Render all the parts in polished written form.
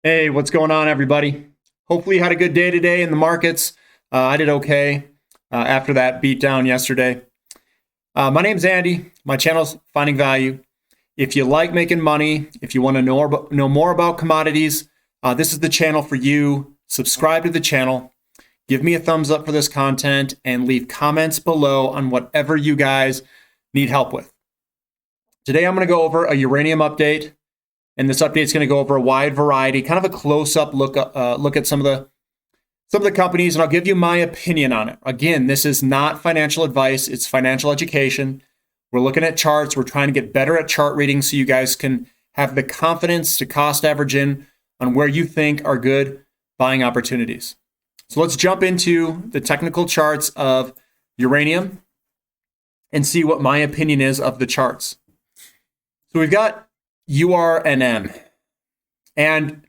Hey, what's going on, everybody? Hopefully, you had a good day today in the markets. I did okay after that beatdown yesterday. My name's Andy. My channel's Finding Value. If you like making money, if you want to know more about commodities, this is the channel for you. Subscribe to the channel. Give me a thumbs up for this content and leave comments below on whatever you guys need help with. Today, I'm going to go over a uranium update. And this update is going to go over a wide variety, kind of a close-up look at some of the companies, and I'll give you my opinion on it. Again, this is not financial advice; it's financial education. We're looking at charts. We're trying to get better at chart reading, so you guys can have the confidence to cost average in on where you think are good buying opportunities. So let's jump into the technical charts of uranium and see what my opinion is of the charts. So we've got URNM. And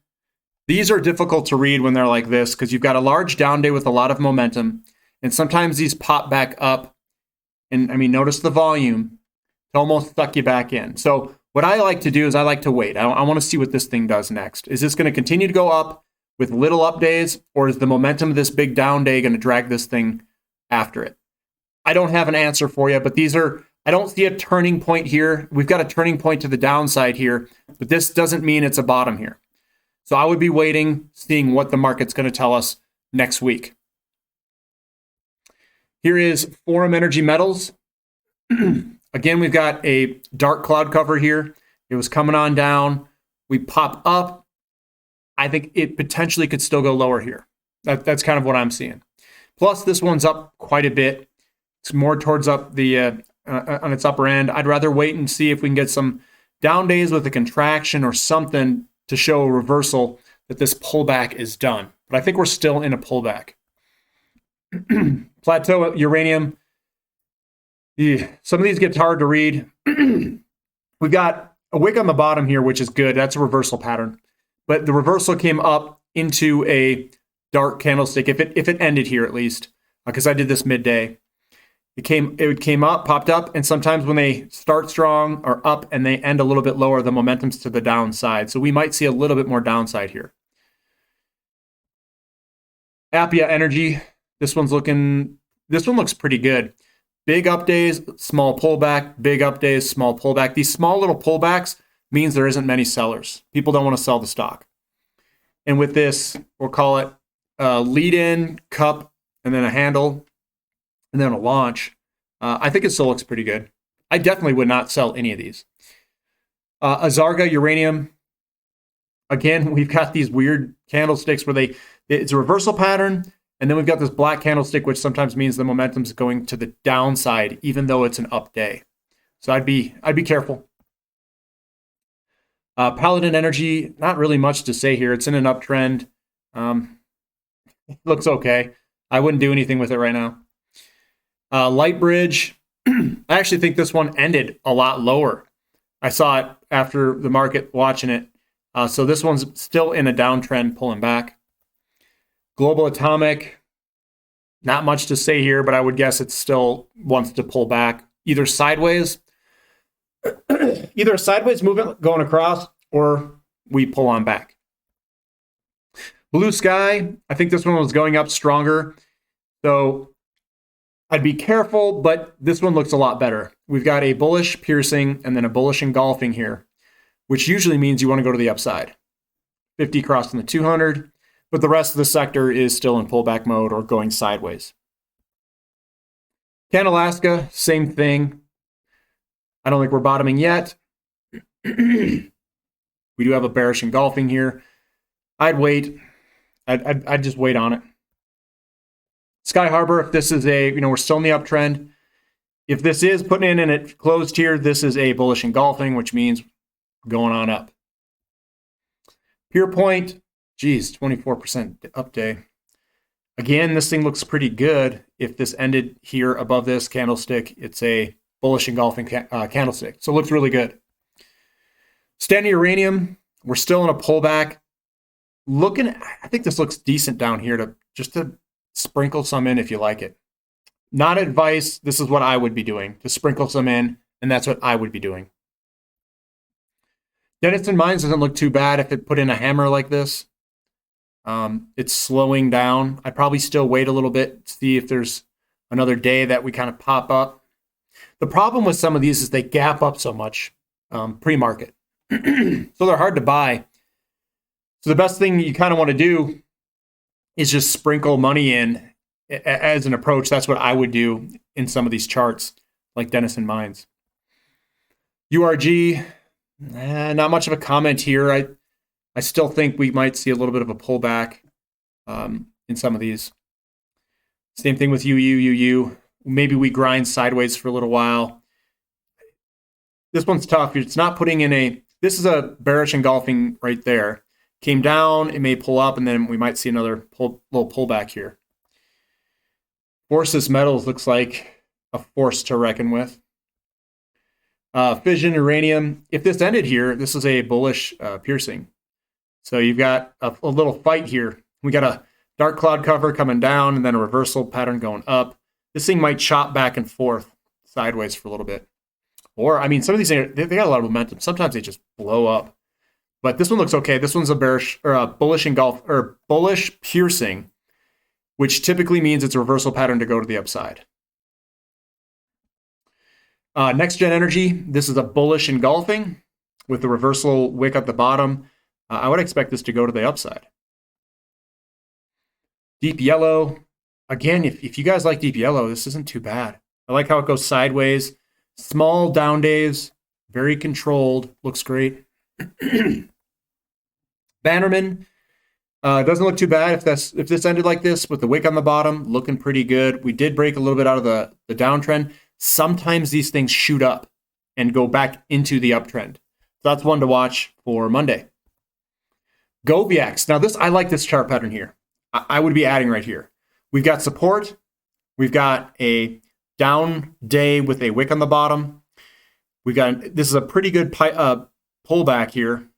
these are difficult to read when they're like this because you've got a large down day with a lot of momentum. And sometimes these pop back up. And I mean, notice the volume. It almost suck you back in. So what I like to do is I like to wait. I want to see what this thing does next. Is this going to continue to go up with little up days? Or is the momentum of this big down day going to drag this thing after it? I don't have an answer for you, but I don't see a turning point here. We've got a turning point to the downside here, but this doesn't mean it's a bottom here. So I would be waiting, seeing what the market's going to tell us next week. Here is Forum Energy Metals. Again, we've got a dark cloud cover here. It was coming on down. We pop up. I think it potentially could still go lower here. That's kind of what I'm seeing. Plus, this one's up quite a bit. It's more towards up the on its upper end. I'd rather wait and see if we can get some down days with a contraction or something to show a reversal that this pullback is done. But I think we're still in a pullback. Plateau uranium. Some of these get hard to read. We've got a wick on the bottom here, which is good. That's a reversal pattern. But the reversal came up into a dark candlestick, if it ended here at least, because I did this midday. It came up, popped up, and sometimes when they start strong or up and they end a little bit lower, the momentum's to the downside. So we might see a little bit more downside here. Appia Energy, this one looks pretty good. Big up days, small pullback, big up days, small pullback. These small little pullbacks means there isn't many sellers. People don't want to sell the stock. And with this, we'll call it a lead-in, cup, and then a handle, and then a launch. I think it still looks pretty good. I definitely would not sell any of these. Azarga Uranium. Again, we've got these weird candlesticks where it's a reversal pattern, and then we've got this black candlestick, which sometimes means the momentum's going to the downside, even though it's an up day. So I'd be careful. Paladin Energy, not really much to say here. It's in an uptrend. It looks okay. I wouldn't do anything with it right now. Lightbridge, I actually think this one ended a lot lower. I saw it after the market watching it. So this one's still in a downtrend, pulling back. Global Atomic, not much to say here, but I would guess it still wants to pull back, either sideways movement going across, or we pull on back. Blue Sky, I think this one was going up stronger. So I'd be careful, but this one looks a lot better. We've got a bullish piercing and then a bullish engulfing here, which usually means you want to go to the upside. 50 crossing the 200, but the rest of the sector is still in pullback mode or going sideways. Canalaska, same thing. I don't think we're bottoming yet. We do have a bearish engulfing here. I'd wait. I'd just wait on it. Sky Harbor, if this is we're still in the uptrend. If this is putting in and it closed here, this is a bullish engulfing, which means going on up. Pure Point, geez, 24% up day. Again, this thing looks pretty good. If this ended here above this candlestick, it's a bullish engulfing candlestick. So it looks really good. Standard Uranium, we're still in a pullback. I think this looks decent down here to sprinkle some in if you like it. Not advice. This is what I would be doing, to sprinkle some in, and that's what I would be doing. Denison Mines doesn't look too bad if it put in a hammer like this. It's slowing down. I'd probably still wait a little bit, see if there's another day that we kind of pop up. The problem with some of these is they gap up so much pre-market. So they're hard to buy. So the best thing you kind of want to do is just sprinkle money in as an approach. That's what I would do in some of these charts, like Denison Mines. URG, not much of a comment here. I still think we might see a little bit of a pullback in some of these. Same thing with UU. Maybe we grind sideways for a little while. This one's tough. It's not putting in a, this is a bearish engulfing right there. Came down, it may pull up, and then we might see another little pullback here. Forces Metals looks like a force to reckon with. Fission, Uranium. If this ended here, this is a bullish piercing. So you've got a little fight here. We got a dark cloud cover coming down and then a reversal pattern going up. This thing might chop back and forth sideways for a little bit. Or, I mean, some of these, they got a lot of momentum. Sometimes they just blow up. But this one looks okay. This one's a bearish or a bullish engulf or bullish piercing, which typically means it's a reversal pattern to go to the upside. Next Gen Energy, this is a bullish engulfing with the reversal wick at the bottom. I would expect this to go to the upside. Deep Yellow, again, if you guys like Deep Yellow, this isn't too bad. I like how it goes sideways. Small down days, very controlled, looks great. Bannerman doesn't look too bad if this ended like this with the wick on the bottom, looking pretty good. We did break a little bit out of the downtrend. Sometimes these things shoot up and go back into the uptrend. So that's one to watch for Monday. GoVX. Now this, I like this chart pattern here. I would be adding right here. We've got support. We've got a down day with a wick on the bottom. We got, this is a pretty good pullback here.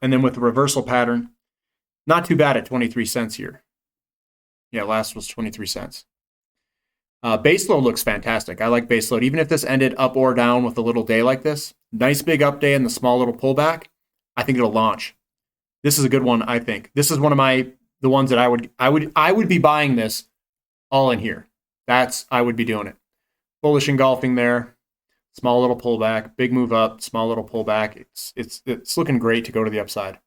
And then with the reversal pattern, not too bad at 23 cents here. Yeah, last was 23 cents. Base load looks fantastic. I like base load. Even if this ended up or down with a little day like this, nice big up day and the small little pullback, I think it'll launch. This is a good one, I think. This is one of the ones that I would be buying this all in here. I would be doing it. Bullish engulfing there. Small little pullback, big move up, small little pullback. It's looking great to go to the upside.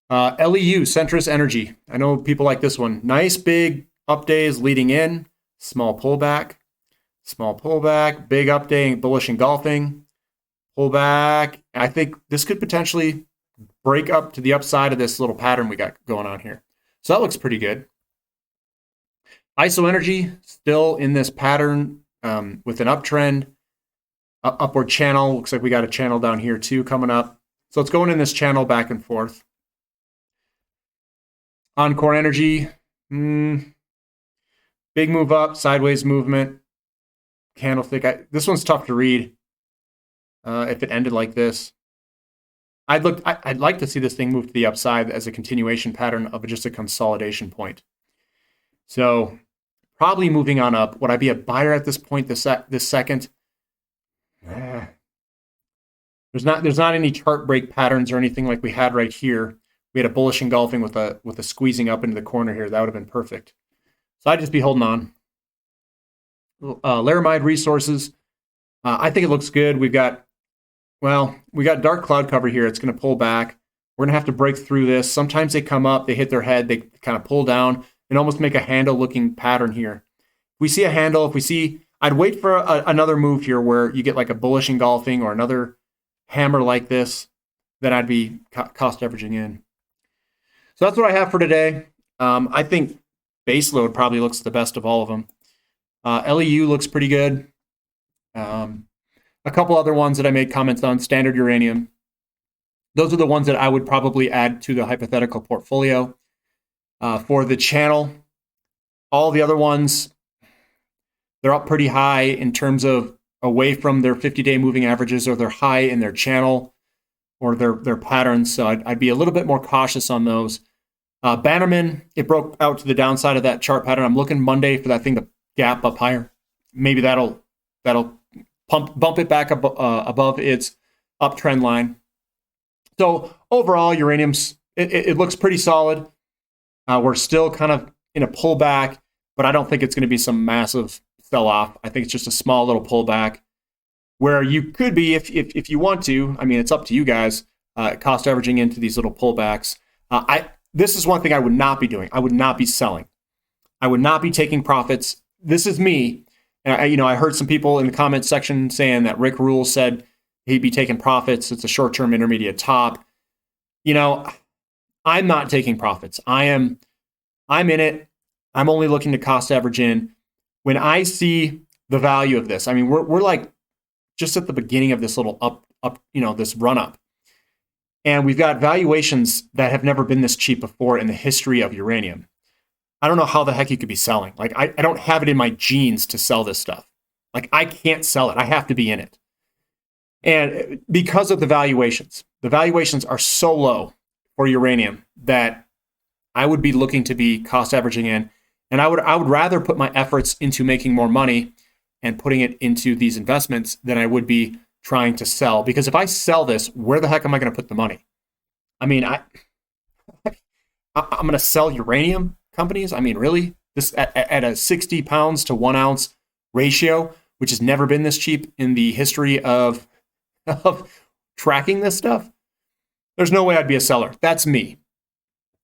LEU, Centrus Energy. I know people like this one. Nice big up days leading in, small pullback, big up day, bullish engulfing, pullback. I think this could potentially break up to the upside of this little pattern we got going on here. So that looks pretty good. ISO Energy, still in this pattern with an uptrend. Upward channel. Looks like we got a channel down here too coming up. So it's going in this channel back and forth. Encore Energy. Big move up, sideways movement. Candlestick. This one's tough to read if it ended like this. I'd like to see this thing move to the upside as a continuation pattern of just a consolidation point. So probably moving on up. Would I be a buyer at this point this second? There's not any chart break patterns or anything like we had right here. We had a bullish engulfing with a squeezing up into the corner here. That would have been perfect. So I'd just be holding on. Laramide Resources. I think it looks good. We got dark cloud cover here. It's going to pull back. We're going to have to break through this. Sometimes they come up, they hit their head, they kind of pull down and almost make a handle looking pattern here. If we see a handle, I'd wait for another move here where you get like a bullish engulfing or another hammer like this, then I'd be cost averaging in. So that's what I have for today. I think base load probably looks the best of all of them. LEU looks pretty good. A couple other ones that I made comments on, Standard Uranium. Those are the ones that I would probably add to the hypothetical portfolio. For the channel, all the other ones, they're up pretty high in terms of away from their 50-day moving averages, or they're high in their channel or their patterns. So I'd be a little bit more cautious on those. Bannerman, it broke out to the downside of that chart pattern. I'm looking Monday for that thing to gap up higher. Maybe that'll bump it back up above its uptrend line. So overall, uranium's, it looks pretty solid. We're still kind of in a pullback, but I don't think it's going to be some massive sell-off. I think it's just a small little pullback where you could be, if you want to. I mean, it's up to you guys, cost averaging into these little pullbacks. This is one thing I would not be doing. I would not be selling. I would not be taking profits. This is me. I heard some people in the comments section saying that Rick Rule said he'd be taking profits. It's a short-term intermediate top. I'm not taking profits. I'm in it. I'm only looking to cost average in. When I see the value of this, I mean, we're like just at the beginning of this little up, this run up. And we've got valuations that have never been this cheap before in the history of uranium. I don't know how the heck you could be selling. Like, I don't have it in my genes to sell this stuff. Like, I can't sell it. I have to be in it. And because of the valuations are so low for uranium that I would be looking to be cost averaging in. And I would rather put my efforts into making more money and putting it into these investments than I would be trying to sell. Because if I sell this, where the heck am I going to put the money? I mean, I'm going to sell uranium companies. I mean, really? This at a 60 pounds to 1 ounce ratio, which has never been this cheap in the history of tracking this stuff? There's no way I'd be a seller. That's me.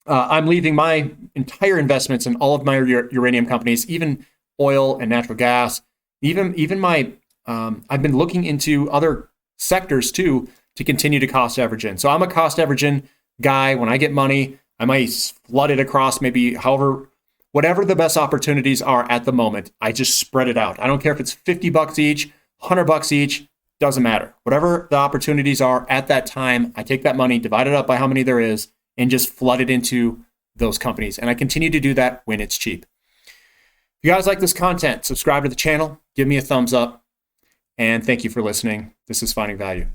I'm leaving my entire investments in all of my uranium companies, even oil and natural gas, even my, I've been looking into other sectors too to continue to cost average in. So I'm a cost average in guy. When I get money, I might flood it across maybe whatever the best opportunities are at the moment. I just spread it out. I don't care if it's $50 each, $100 each, doesn't matter. Whatever the opportunities are at that time, I take that money, divide it up by how many there is, and just flood it into those companies. And I continue to do that when it's cheap. If you guys like this content, subscribe to the channel, give me a thumbs up, and thank you for listening. This is Finding Value.